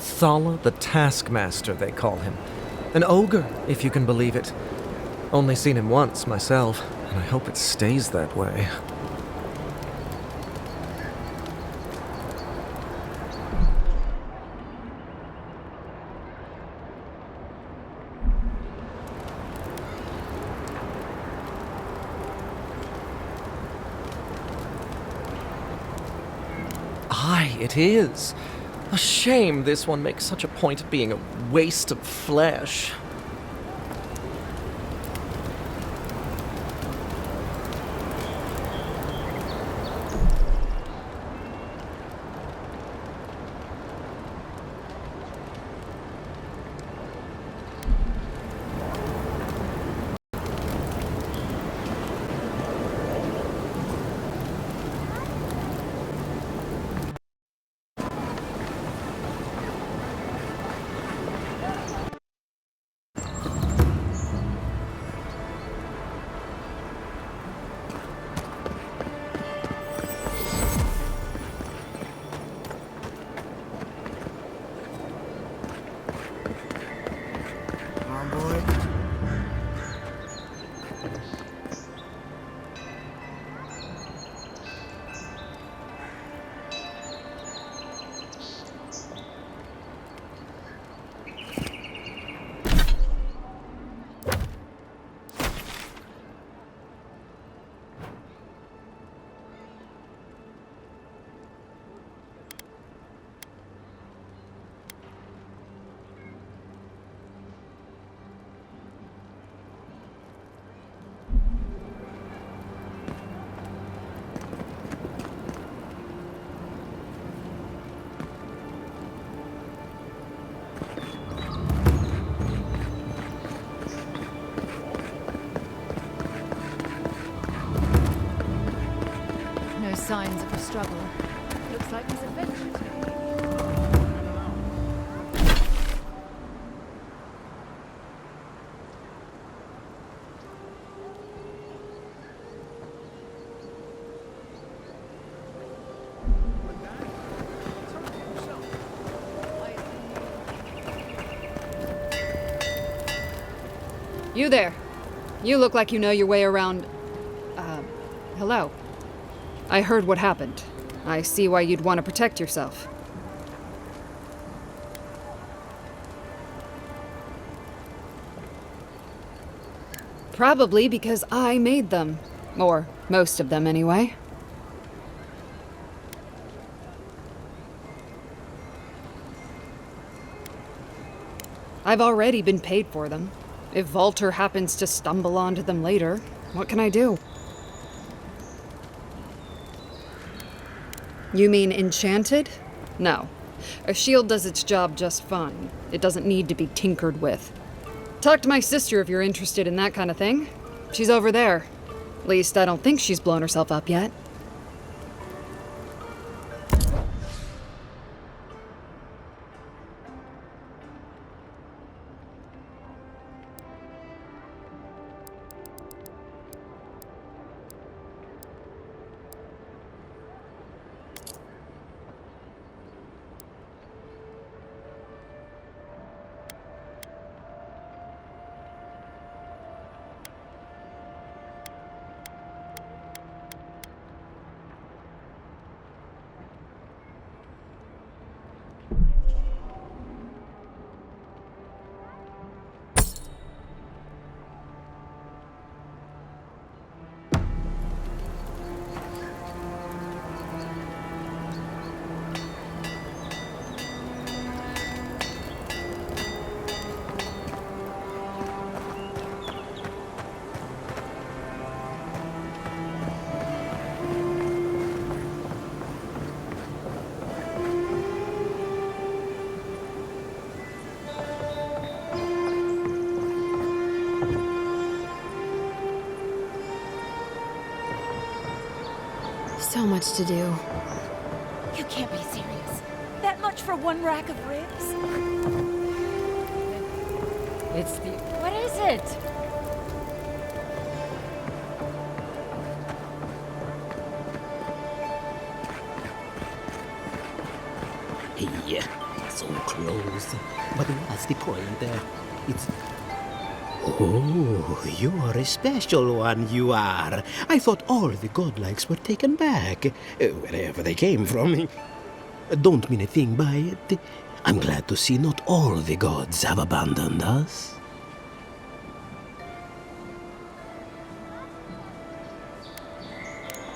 Thala the Taskmaster, they call him. An ogre, if you can believe it. Only seen him once, myself, and I hope it stays that way. Aye, it is. A shame this one makes such a point of being a waste of flesh. Signs of a struggle. Looks like he's adventurous. You there. You look like you know your way around... hello. I heard what happened. I see why you'd want to protect yourself. Probably because I made them. Or most of them, anyway. I've already been paid for them. If Volter happens to stumble onto them later, what can I do? You mean enchanted? No. A shield does its job just fine. It doesn't need to be tinkered with. Talk to my sister if you're interested in that kind of thing. She's over there. At least I don't think she's blown herself up yet. So much to do. You can't be serious. That much for one rack of ribs? It's the... What is it? Yeah, So close. But what's the point? It's... Oh, you're a special one, you are. I thought all the godlikes were taken back, wherever they came from. Don't mean a thing by it. I'm glad to see not all the gods have abandoned us.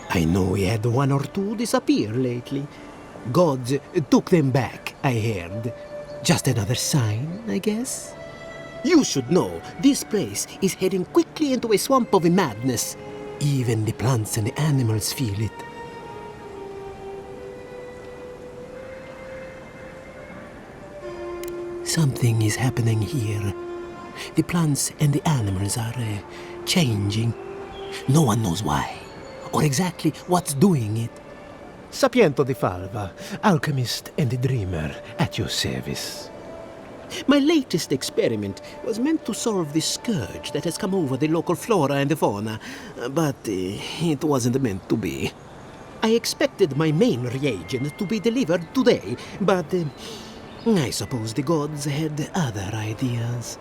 I know we had one or two disappear lately. Gods took them back, I heard. Just another sign, I guess? You should know, this place is heading quickly into a swamp of madness. Even the plants and the animals feel it. Something is happening here. The plants and the animals are changing. No one knows why, or exactly what's doing it. Sapiento di Falva, alchemist and dreamer, at your service. My latest experiment was meant to solve the scourge that has come over the local flora and the fauna, but it wasn't meant to be. I expected my main reagent to be delivered today, but I suppose the gods had other ideas.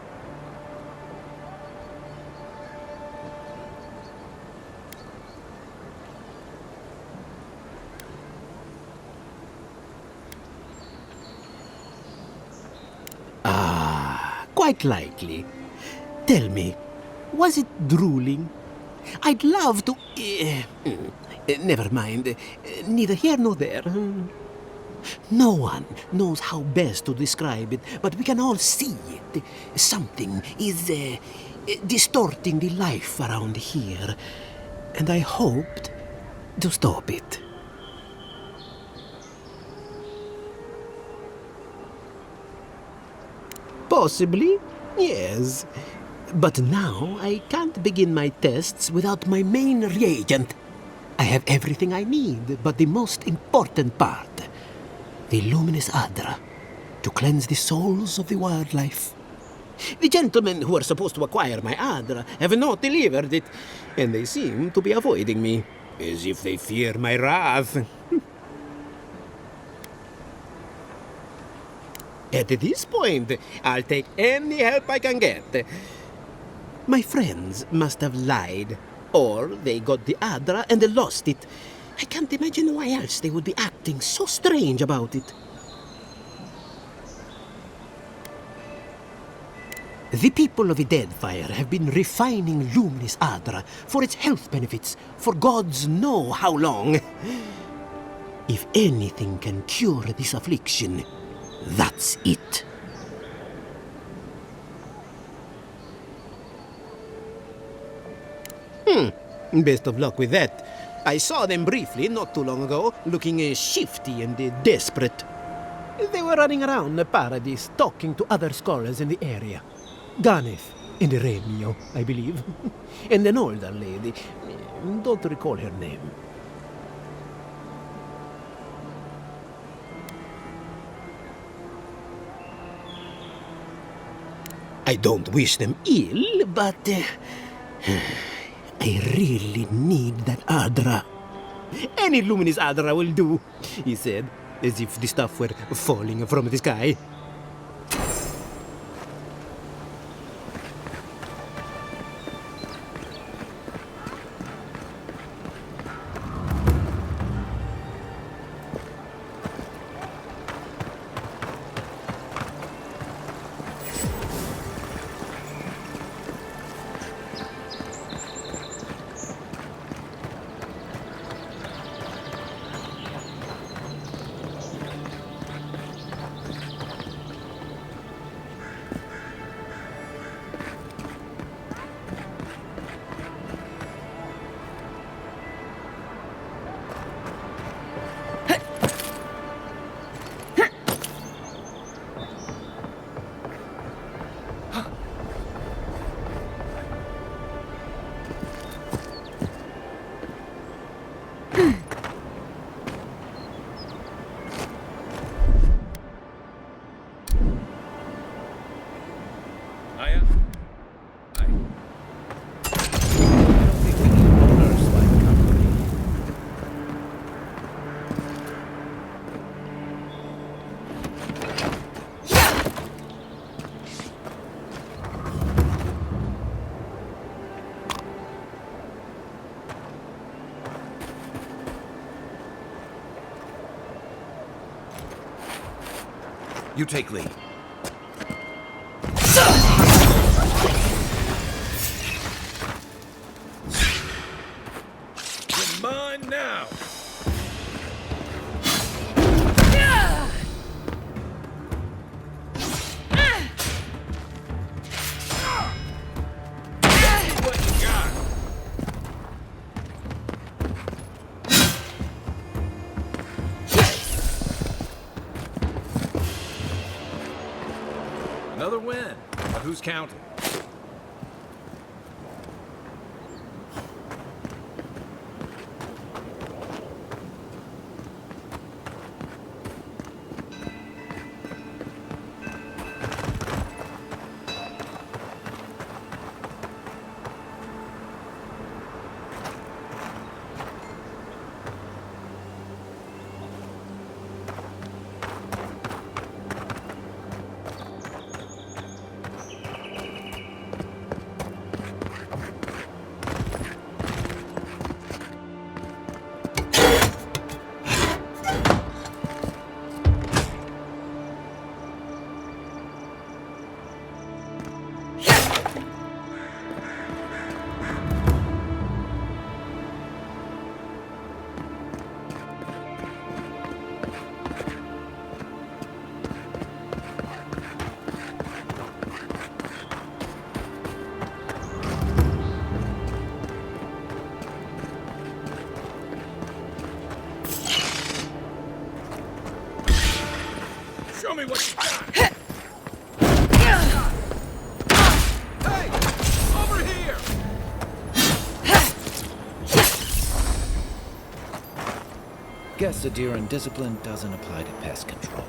Quite likely. Tell me, was it drooling? I'd love to... never mind. Neither here nor there. No one knows how best to describe it, but we can all see it. Something is distorting the life around here. And I hoped to stop it. Possibly, yes. But now I can't begin my tests without my main reagent. I have everything I need, but the most important part, the luminous Adra, to cleanse the souls of the wildlife. The gentlemen who are supposed to acquire my Adra have not delivered it, and they seem to be avoiding me, as if they fear my wrath. At this point, I'll take any help I can get. My friends must have lied, or they got the Adra and they lost it. I can't imagine why else they would be acting so strange about it. The people of the Deadfire have been refining luminous Adra for its health benefits for gods know how long. If anything can cure this affliction, that's it. Best of luck with that. I saw them briefly not too long ago, looking shifty and desperate. They were running around the paradise, talking to other scholars in the area. Ganeth and Remio, I believe. And an older lady. Don't recall her name. I don't wish them ill, but I really need that Adra. Any luminous Adra will do, he said, as if the stuff were falling from the sky. You take lead. You're mine now! What you got? Another win. But who's counting? Show me what you got! Hey! Over here! Guess the deer and discipline doesn't apply to pest control.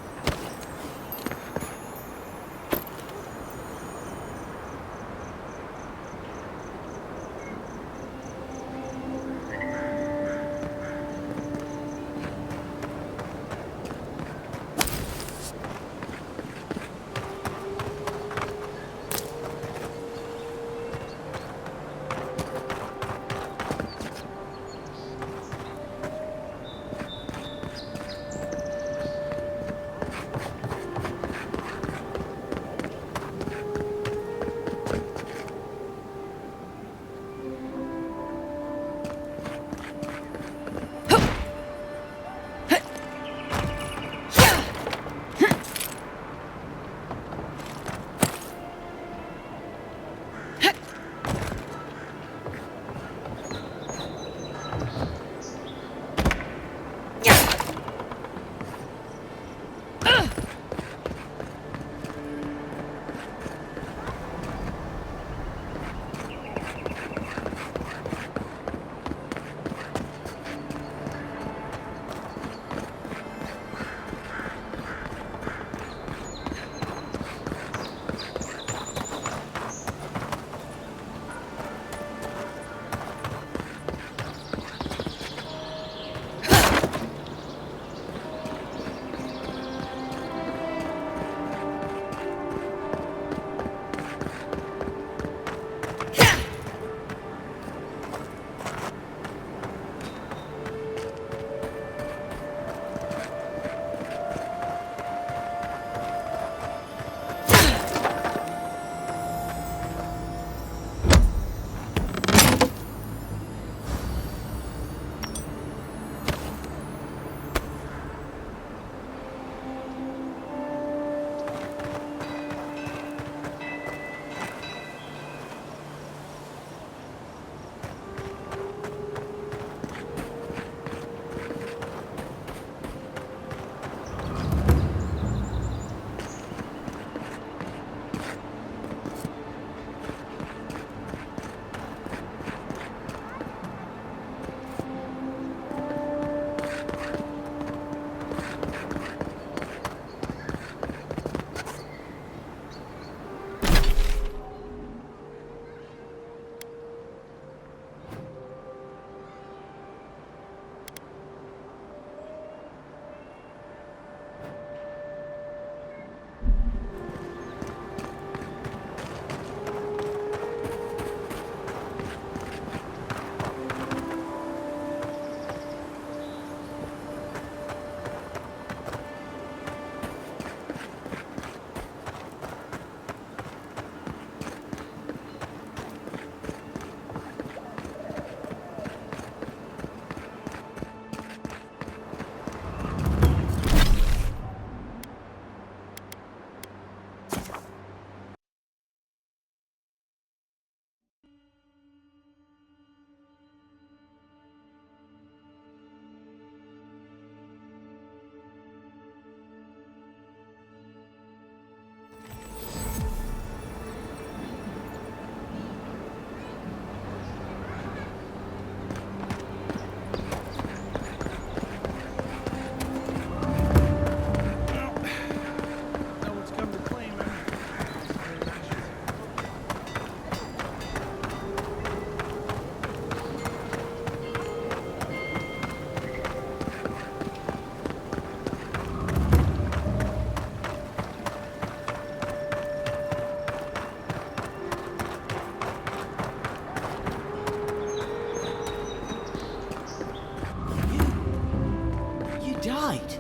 died.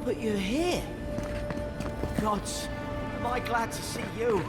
But you're here. Gods, am I glad to see you.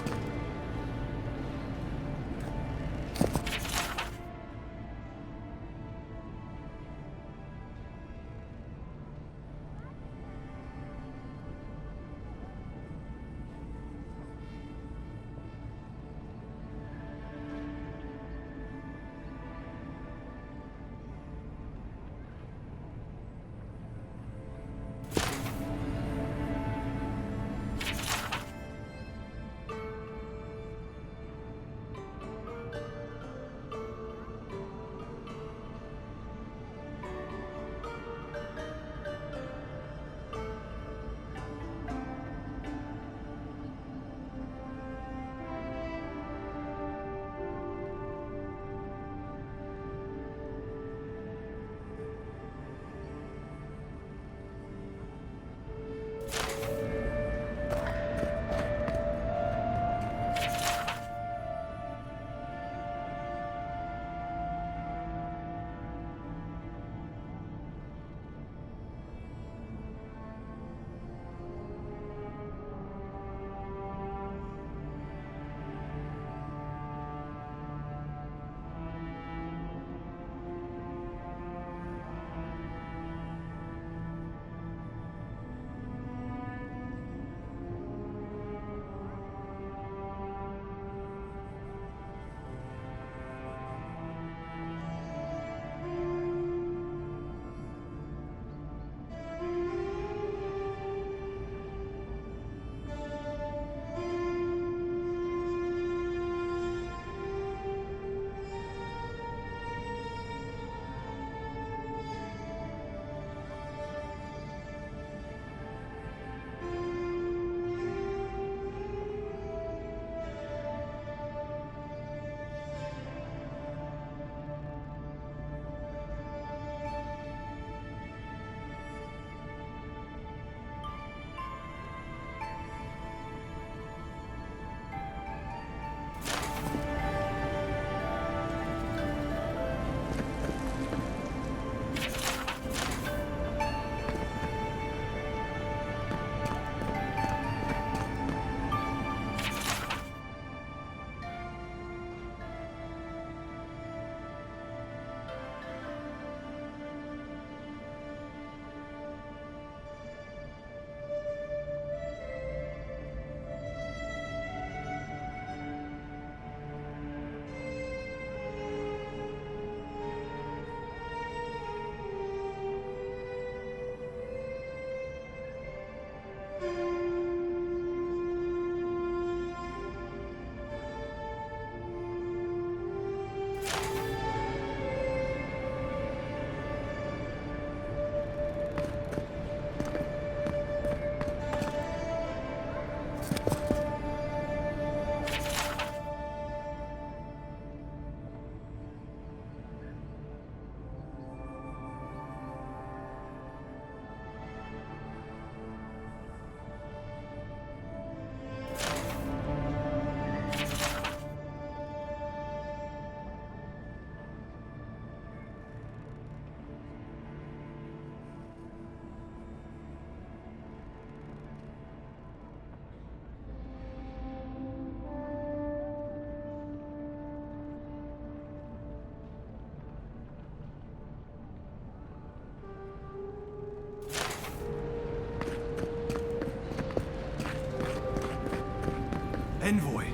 Envoy,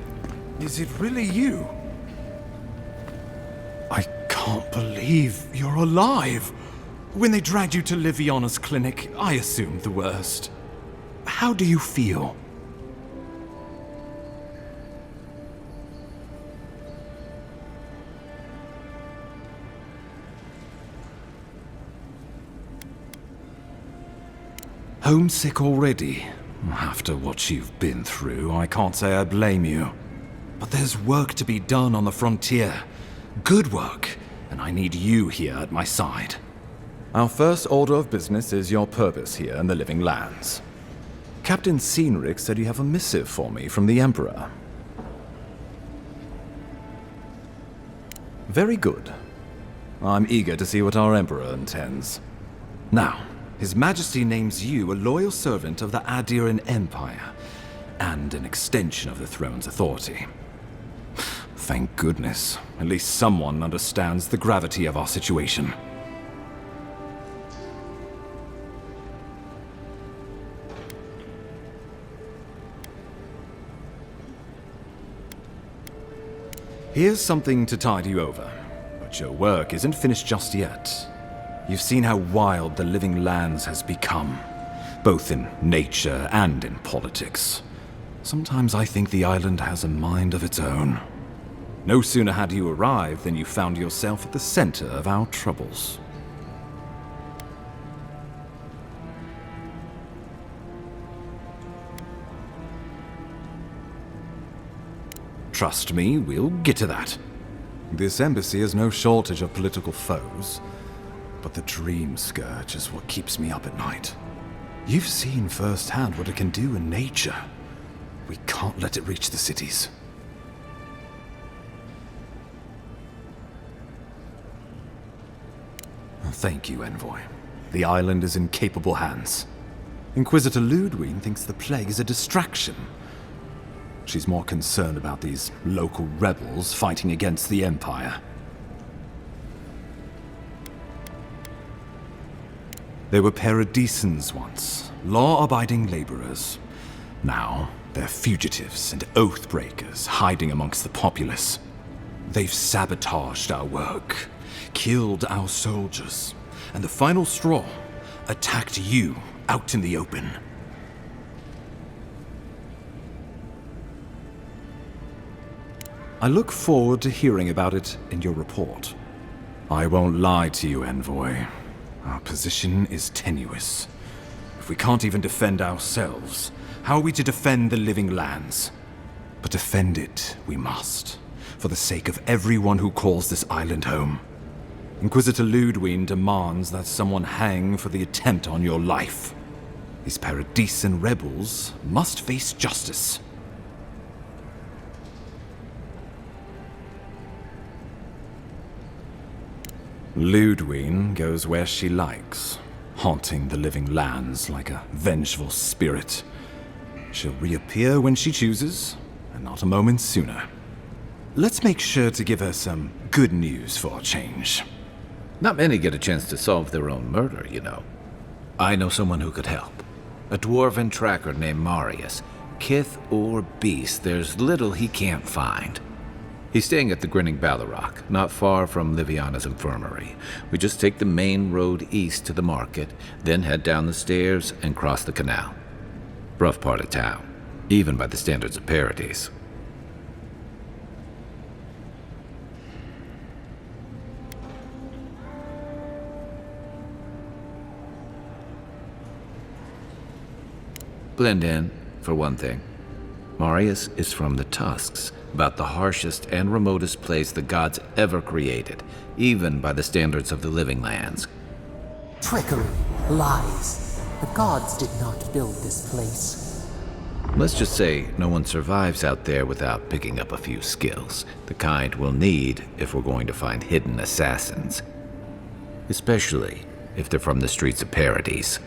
is it really you? I can't believe you're alive. When they dragged you to Liviana's clinic, I assumed the worst. How do you feel? Homesick already? After what you've been through, I can't say I blame you. But there's work to be done on the frontier. Good work, and I need you here at my side. Our first order of business is your purpose here in the Living Lands. Captain Cynric said you have a missive for me from the Emperor. Very good. I'm eager to see what our Emperor intends. Now, His Majesty names you a loyal servant of the Adiran Empire, and an extension of the throne's authority. Thank goodness. At least someone understands the gravity of our situation. Here's something to tide you over. But your work isn't finished just yet. You've seen how wild the Living Lands has become, both in nature and in politics. Sometimes I think the island has a mind of its own. No sooner had you arrived than you found yourself at the center of our troubles. Trust me, we'll get to that. This embassy has no shortage of political foes, but the Dream Scourge is what keeps me up at night. You've seen firsthand what it can do in nature. We can't let it reach the cities. Thank you, Envoy. The island is in capable hands. Inquisitor Ludwig thinks the plague is a distraction. She's more concerned about these local rebels fighting against the Empire. They were paradisans once, law-abiding laborers. Now, they're fugitives and oath-breakers hiding amongst the populace. They've sabotaged our work, killed our soldiers, and the final straw, attacked you out in the open. I look forward to hearing about it in your report. I won't lie to you, Envoy. Our position is tenuous. If we can't even defend ourselves, how are we to defend the Living Lands? But defend it we must, for the sake of everyone who calls this island home. Inquisitor Ludwig demands that someone hang for the attempt on your life. These Paradisan rebels must face justice. Ludwig goes where she likes, haunting the Living Lands like a vengeful spirit. She'll reappear when she chooses, and not a moment sooner. Let's make sure to give her some good news for a change. Not many get a chance to solve their own murder, you know. I know someone who could help. A dwarven tracker named Marius. Kith or beast, there's little he can't find. He's staying at the Grinning Ballarrock, not far from Liviana's infirmary. We just take the main road east to the market, then head down the stairs and cross the canal. Rough part of town, even by the standards of Paradise. Blend in, for one thing. Marius is from the Tusks, about the harshest and remotest place the gods ever created, even by the standards of the Living Lands. Trickery, lies. The gods did not build this place. Let's just say no one survives out there without picking up a few skills, the kind we'll need if we're going to find hidden assassins. Especially if they're from the streets of Paradise.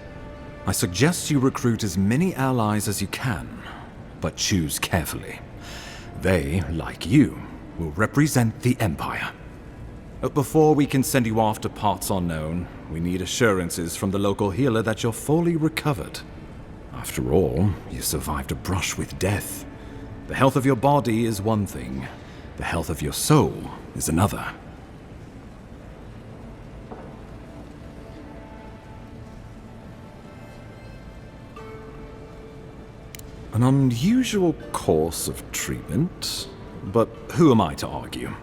I suggest you recruit as many allies as you can, but choose carefully. They, like you, will represent the Empire. But before we can send you off to parts unknown, we need assurances from the local healer that you're fully recovered. After all, you survived a brush with death. The health of your body is one thing, the health of your soul is another. An unusual course of treatment, but who am I to argue?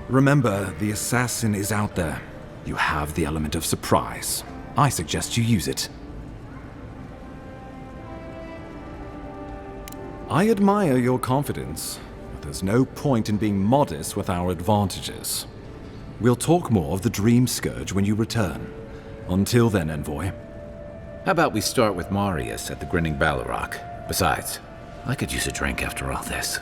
Remember, the assassin is out there. You have the element of surprise. I suggest you use it. I admire your confidence, but there's no point in being modest with our advantages. We'll talk more of the Dream Scourge when you return. Until then, Envoy. How about we start with Marius at the Grinning Ballarrock? Besides, I could use a drink after all this.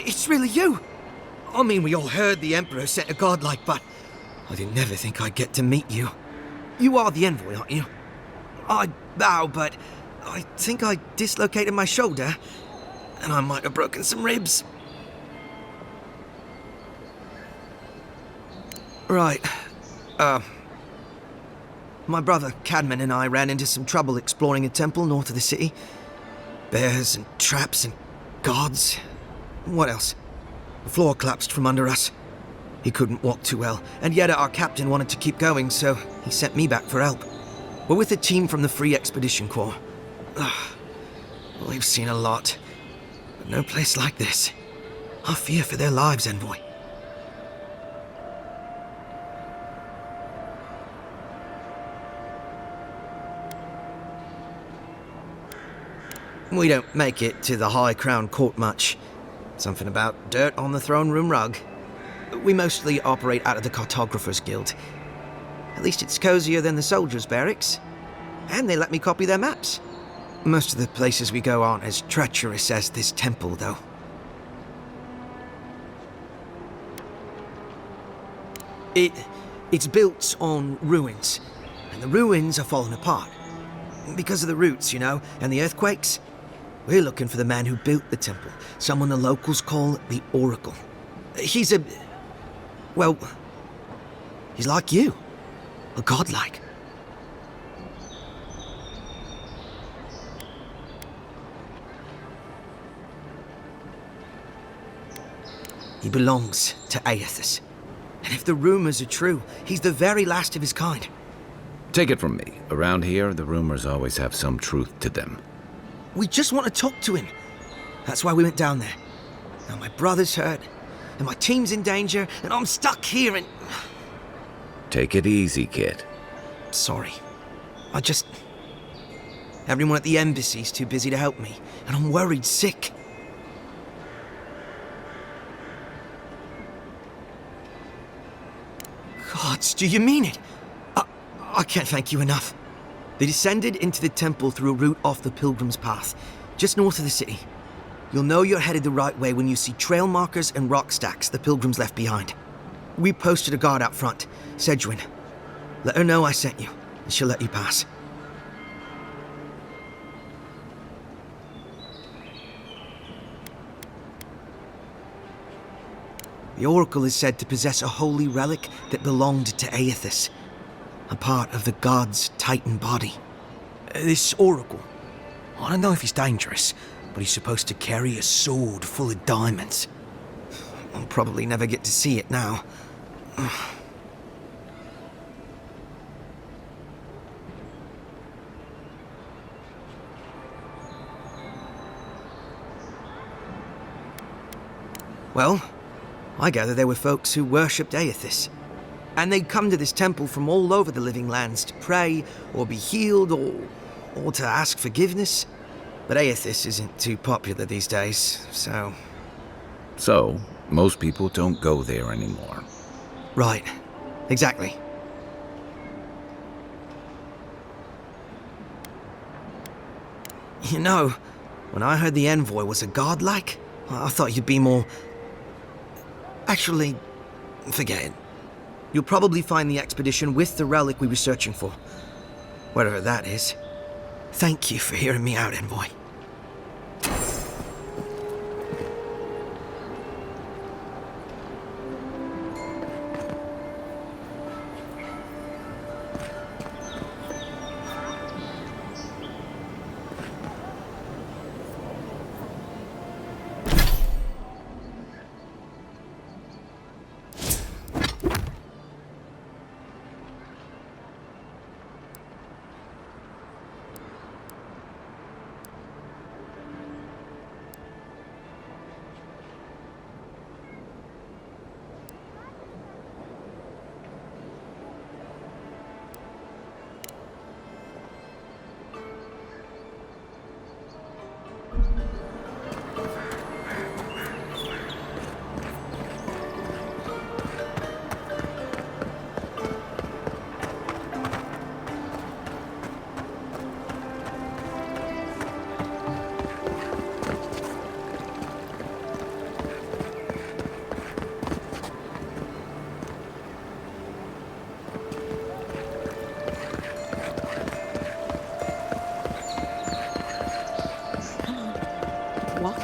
It's really you! I mean, we all heard the Emperor sent a godlike, but I didn't never think I'd get to meet you. You are the envoy, aren't you? I bow, but I think I dislocated my shoulder, and I might have broken some ribs. Right. My brother Cadman and I ran into some trouble exploring a temple north of the city. Bears and traps and guards. What else? The floor collapsed from under us. He couldn't walk too well, and yet our captain wanted to keep going, so he sent me back for help. We're with a team from the Free Expedition Corps. We've seen a lot, but no place like this. I fear for their lives, Envoy. We don't make it to the High Crown Court much. Something about dirt on the throne room rug. We mostly operate out of the Cartographers Guild. At least it's cozier than the soldiers' barracks. And they let me copy their maps. Most of the places we go aren't as treacherous as this temple, though. It's built on ruins, and the ruins are falling apart. Because of the roots, you know, and the earthquakes. We're looking for the man who built the temple, someone the locals call the Oracle. He's well, he's like you, a godlike. He belongs to Aethys. And if the rumors are true, he's the very last of his kind. Take it from me. Around here, the rumors always have some truth to them. We just want to talk to him. That's why we went down there. Now my brother's hurt, and my team's in danger, and I'm stuck here and... Take it easy, kid. Sorry. Everyone at the embassy's too busy to help me, and I'm worried sick. Gods, do you mean it? I can't thank you enough. They descended into the temple through a route off the Pilgrim's Path, just north of the city. You'll know you're headed the right way when you see trail markers and rock stacks the Pilgrims left behind. We posted a guard out front, Sedgwin. Let her know I sent you, and she'll let you pass. The Oracle is said to possess a holy relic that belonged to Aethys, a part of the god's Titan body. This Oracle, I don't know if he's dangerous, but he's supposed to carry a sword full of diamonds. I'll probably never get to see it now. Well, I gather there were folks who worshipped Aethys. And they'd come to this temple from all over the living lands to pray, or be healed, or to ask forgiveness. But Aethys isn't too popular these days, so... So, most people don't go there anymore. Right. Exactly. You know, when I heard the envoy was a godlike, I thought you'd be more... Actually, forget it. You'll probably find the expedition with the relic we were searching for. Whatever that is. Thank you for hearing me out, Envoy.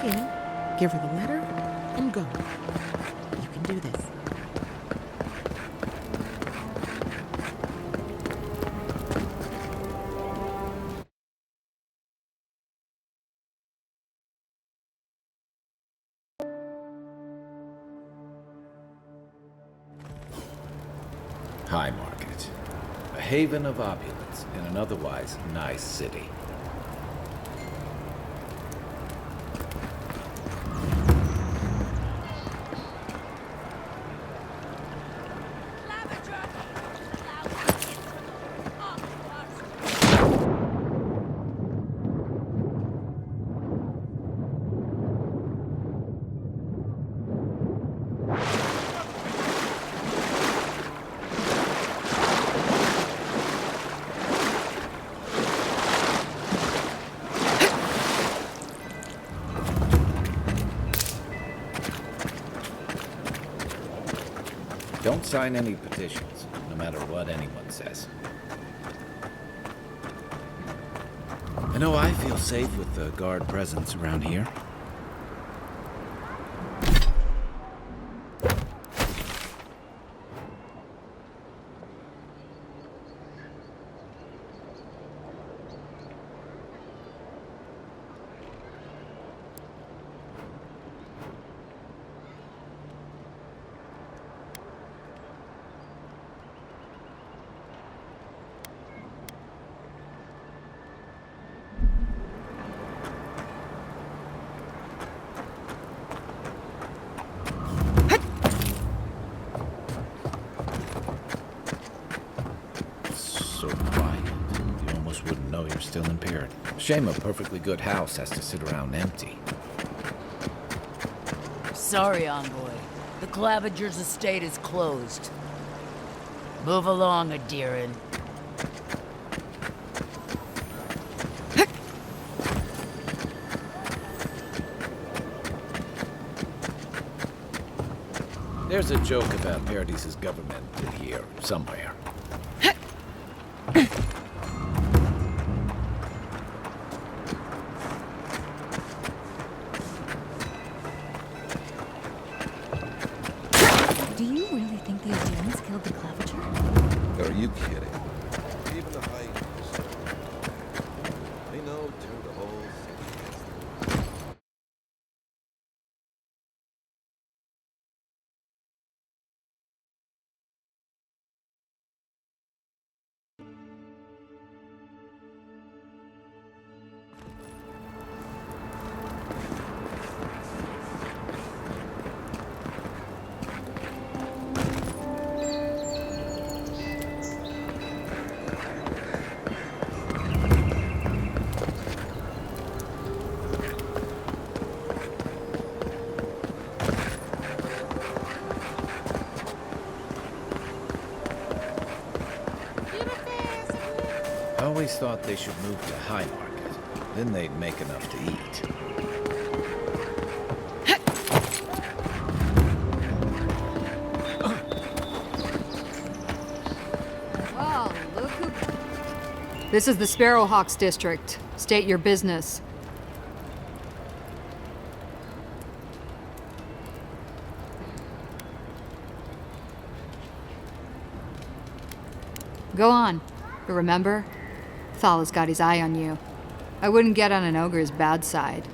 walk in, give her the letter, and go. You can do this. High Market. A haven of opulence in an otherwise nice city. Don't sign any petitions, no matter what anyone says. I know I feel safe with the guard presence around here. So quiet. You almost wouldn't know you're still impaired. Shame a perfectly good house has to sit around empty. Sorry, Envoy. The Clavager's estate is closed. Move along, Adiran. There's a joke about Paradis's government in here, somewhere. Do you really think the Adirans killed the Clavager? Are you kidding? Even the high they know turned the whole city. I always thought they should move to High Market. Then they'd make enough to eat. Oh, look who... This is the Sparrowhawks district. State your business. Go on. But remember, Thala's got his eye on you. I wouldn't get on an ogre's bad side.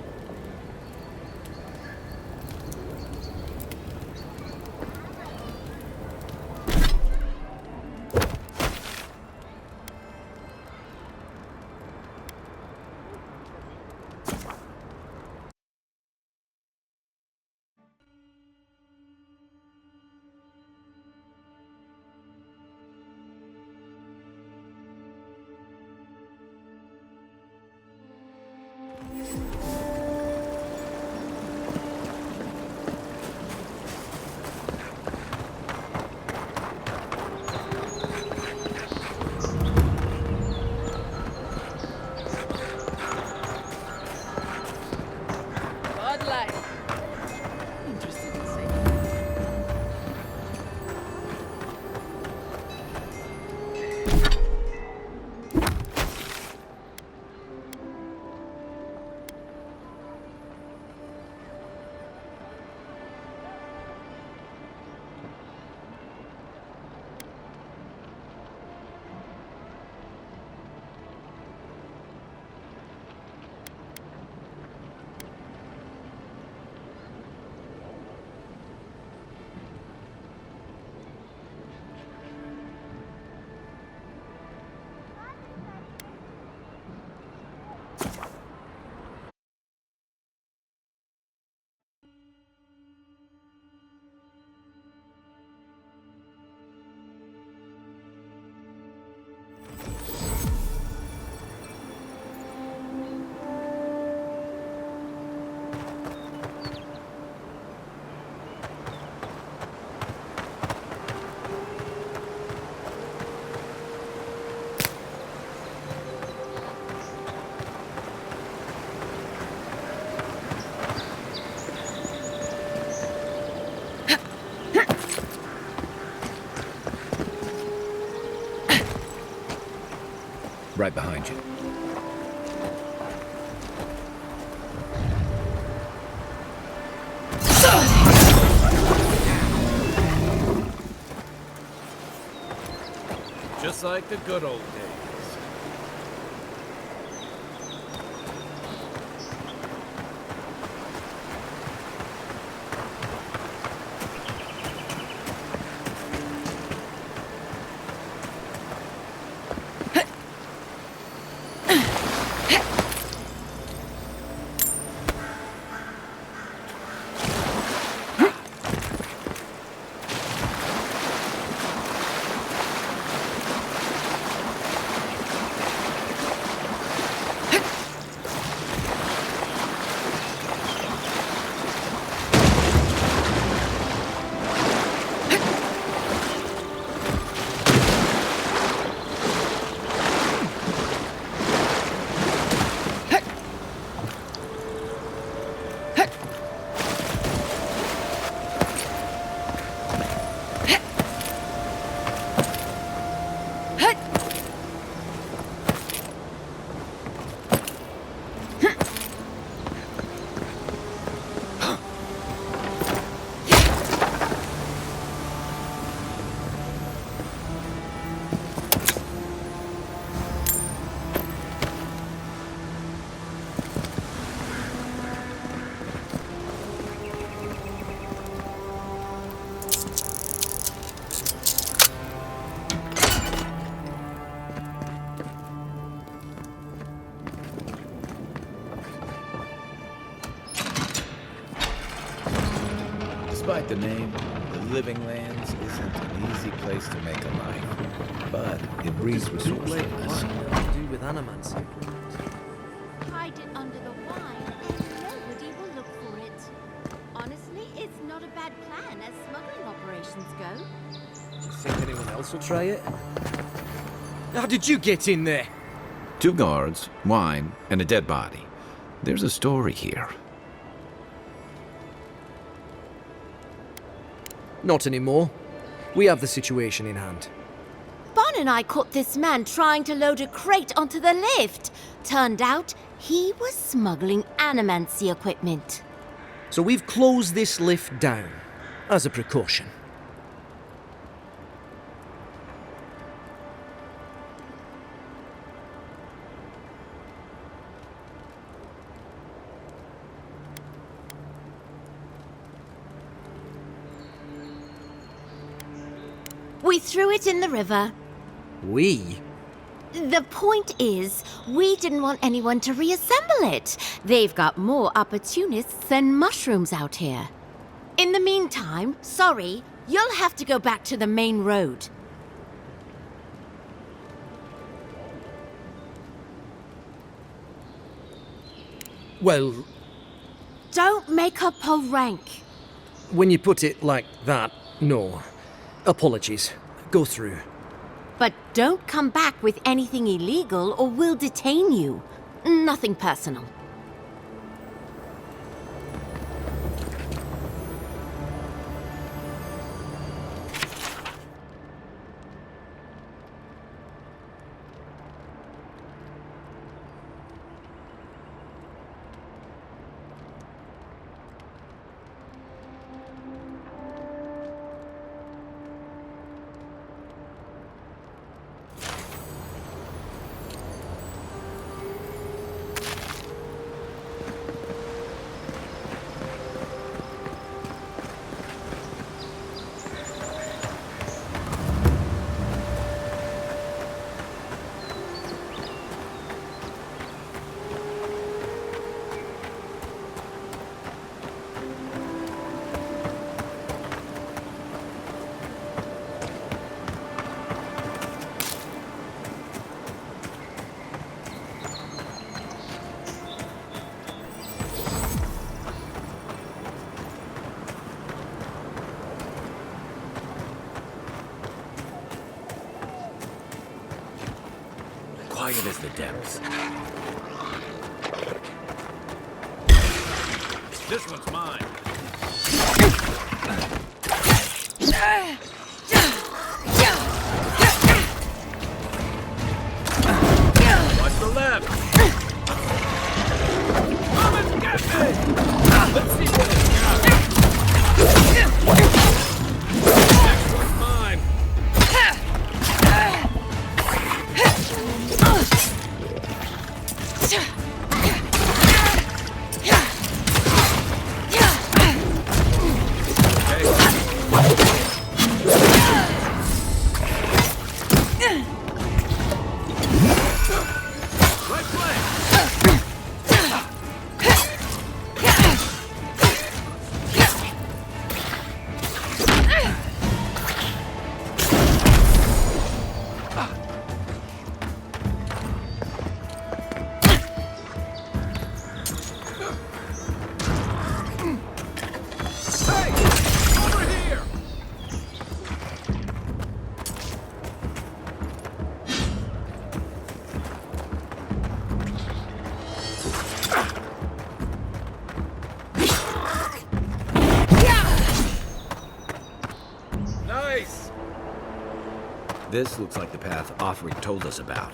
right behind you. Just like the good old days. Despite the name, the Living Lands isn't an easy place to make a life, but it breeds resourcefulness. To do with animancy. Hide it under the wine, and nobody will look for it. Honestly, it's not a bad plan as smuggling operations go. You think anyone else will try it? How did you get in there? 2 guards, wine, and a dead body. There's a story here. Not anymore. We have the situation in hand. Bon and I caught this man trying to load a crate onto the lift. Turned out he was smuggling animancy equipment. So we've closed this lift down, as a precaution. We threw it in the river. We? The point is, we didn't want anyone to reassemble it. They've got more opportunists than mushrooms out here. In the meantime, sorry, you'll have to go back to the main road. Well, Don't make up a rank. when you put it like that, no. Apologies. Go through. But don't come back with anything illegal or we'll detain you. Nothing personal. Quiet as the depths. This one's mine. This looks like the path Offred told us about.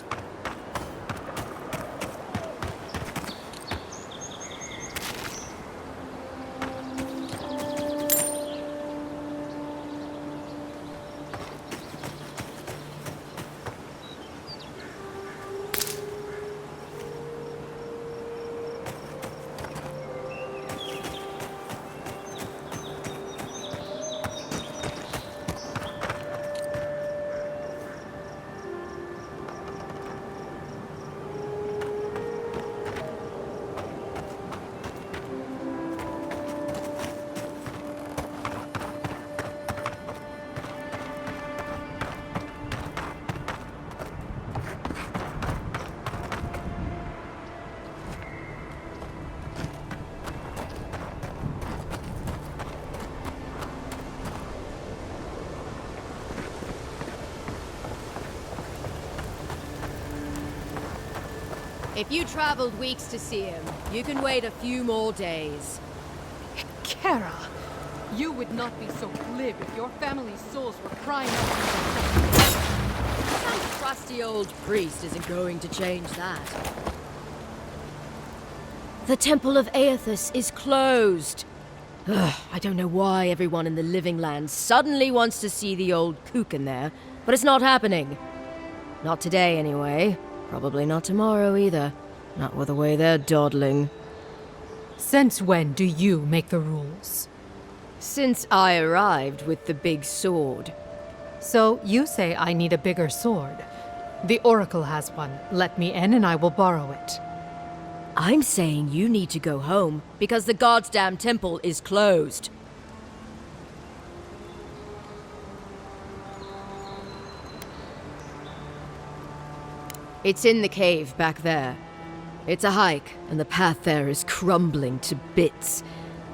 If you traveled weeks to see him, you can wait a few more days. Kara, you would not be so glib if your family's souls were crying out for your Some crusty old priest isn't going to change that. The Temple of Aethys is closed. Ugh, I don't know why everyone in the Living Land suddenly wants to see the old kook in there, but it's not happening. Not today, anyway. Probably not tomorrow either. Not with the way they're dawdling. Since when do you make the rules? Since I arrived with the big sword. So you say I need a bigger sword. The Oracle has one. Let me in and I will borrow it. I'm saying you need to go home because the goddamn temple is closed. It's in the cave back there. It's a hike, and the path there is crumbling to bits.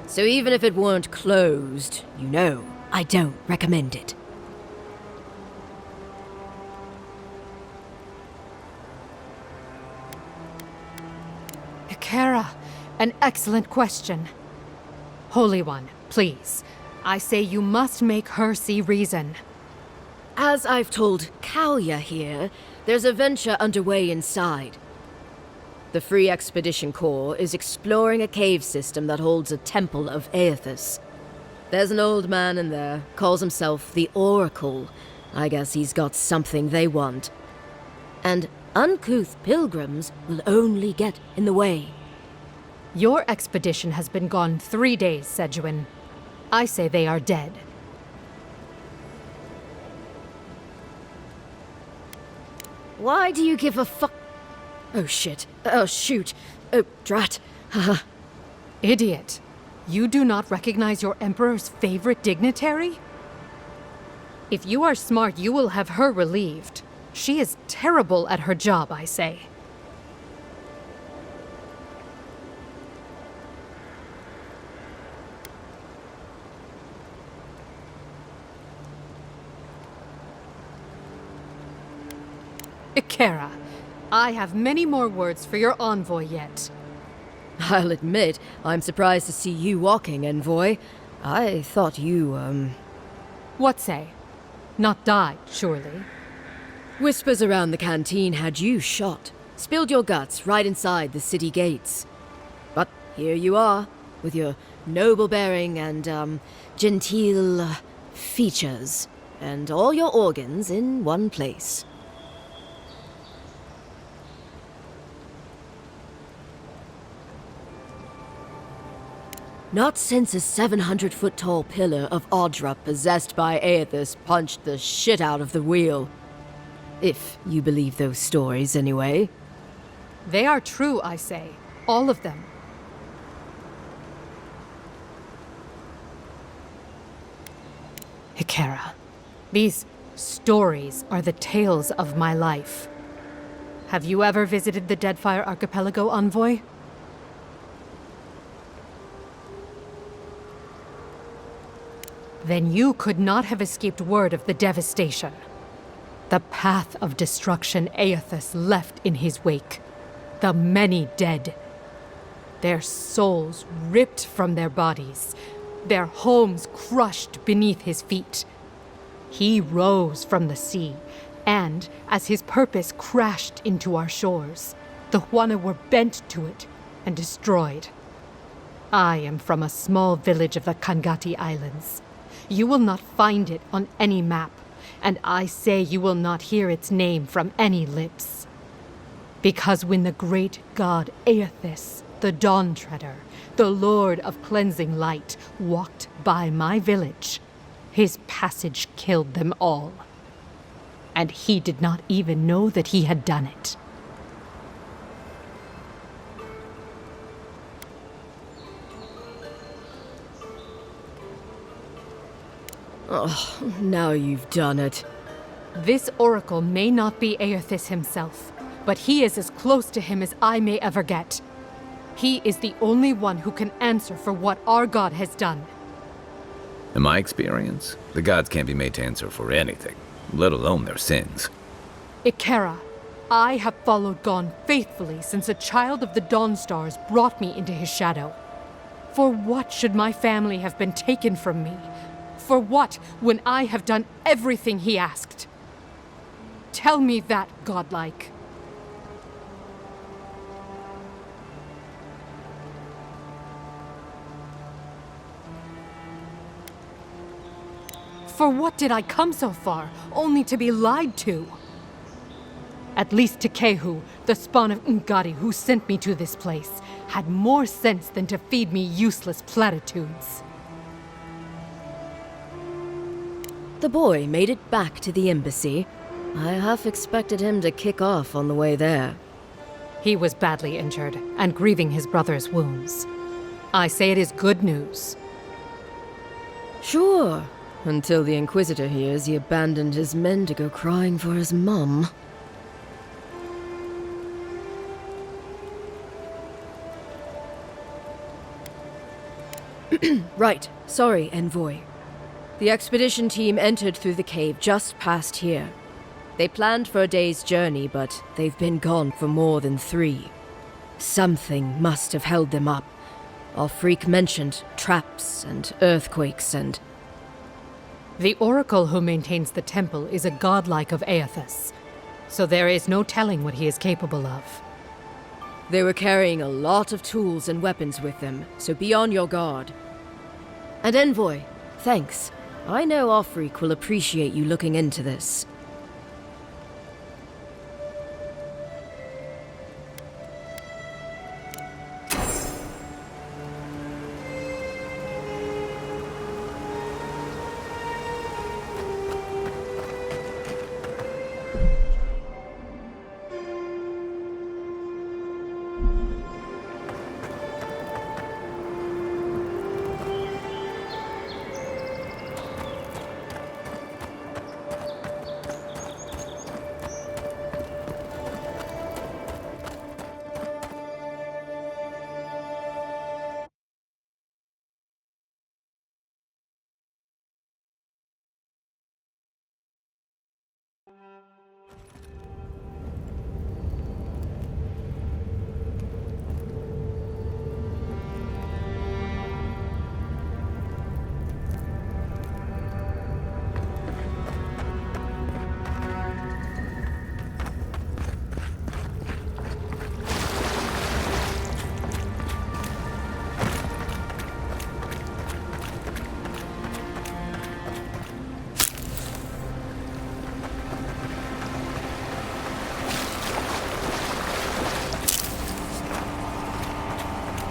So even if it weren't closed, you know, I don't recommend it. Kara, an excellent question. Holy One, please. I say you must make her see reason. As I've told Kalya here, there's a venture underway inside. The Free Expedition Corps is exploring a cave system that holds a temple of Aethys. There's an old man in there, calls himself the Oracle. I guess he's got something they want. And uncouth pilgrims will only get in the way. Your expedition has been gone 3 days, Sejuan. I say they are dead. Why do you give a fuck? Oh shit. Oh shoot. Oh drat. Haha. Idiot. You do not recognize your Emperor's favorite dignitary? If you are smart, you will have her relieved. She is terrible at her job, I say. Kara, I have many more words for your envoy yet. I'll admit, I'm surprised to see you walking, envoy. I thought you, What say? Not died, surely? Whispers around the canteen had you shot. Spilled your guts right inside the city gates. But here you are, with your noble bearing and, genteel features. And all your organs in one place. Not since a 700-foot-tall pillar of Audra possessed by Aethys punched the shit out of the wheel. If you believe those stories, anyway. They are true, I say. All of them. Hikara, these stories are the tales of my life. Have you ever visited the Deadfire Archipelago, envoy? Then you could not have escaped word of the devastation. The path of destruction Aethys left in his wake. The many dead. Their souls ripped from their bodies. Their homes crushed beneath his feet. He rose from the sea, And as his purpose crashed into our shores, the Huana were bent to it and destroyed. I am from a small village of the Kangati Islands. You will not find it on any map, and I say you will not hear its name from any lips. Because when the great god Aethys, the Dawn Treader, the Lord of Cleansing Light, walked by my village, his passage killed them all. And he did not even know that he had done it. Oh, now you've done it. This oracle may not be Aethys himself, but he is as close to him as I may ever get. He is the only one who can answer for what our god has done. In my experience, the gods can't be made to answer for anything, let alone their sins. Ikera, I have followed Gon faithfully since a child of the Dawn Stars brought me into his shadow. For what should my family have been taken from me? For what, when I have done everything he asked? Tell me that, godlike. For what did I come so far, only to be lied to? At least Takehu, the spawn of Ngari who sent me to this place, had more sense than to feed me useless platitudes. The boy made it back to the embassy. I half expected him to kick off on the way there. He was badly injured and grieving his brother's wounds. I say it is good news. Sure, until the Inquisitor hears he abandoned his men to go crying for his mum. Right, sorry, Envoy. The expedition team entered through the cave just past here. They planned for a day's journey, but they've been gone for more than 3. Something must have held them up. Our freak mentioned traps and earthquakes and... The oracle who maintains the temple is a godlike of Aethys, so there is no telling what he is capable of. They were carrying a lot of tools and weapons with them, so be on your guard. And Envoy, thanks. I know our freak will appreciate you looking into this.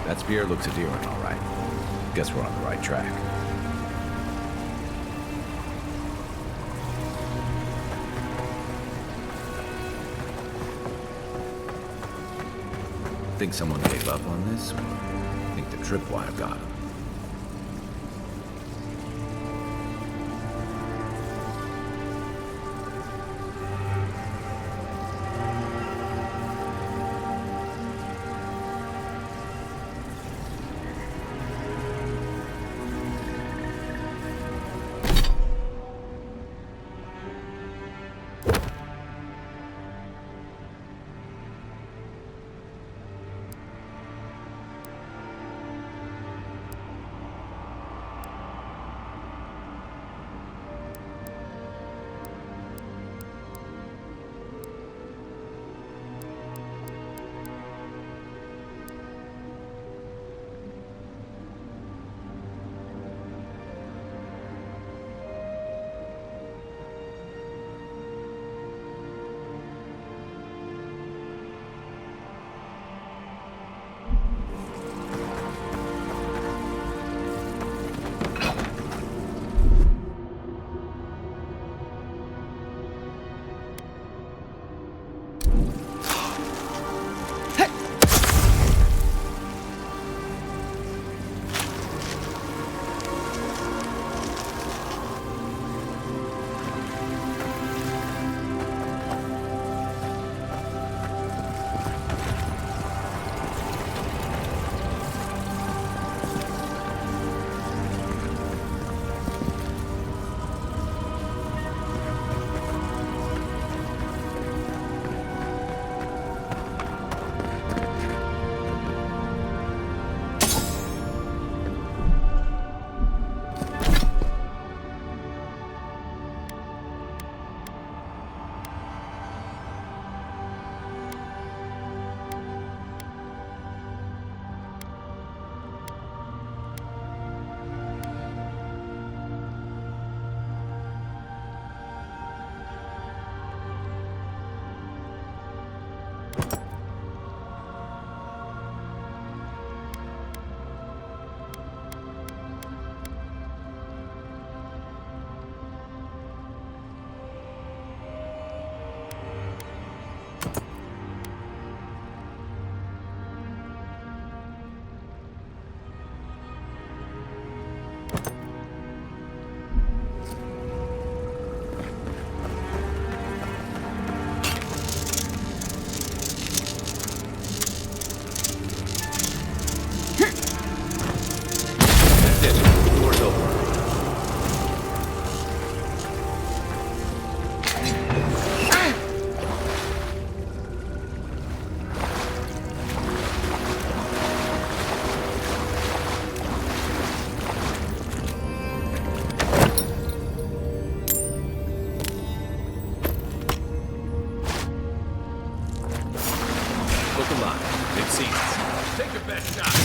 That spear looks endearing, all right. Guess we're on the right track. Think someone gave up on this? Think the tripwire got him. shot.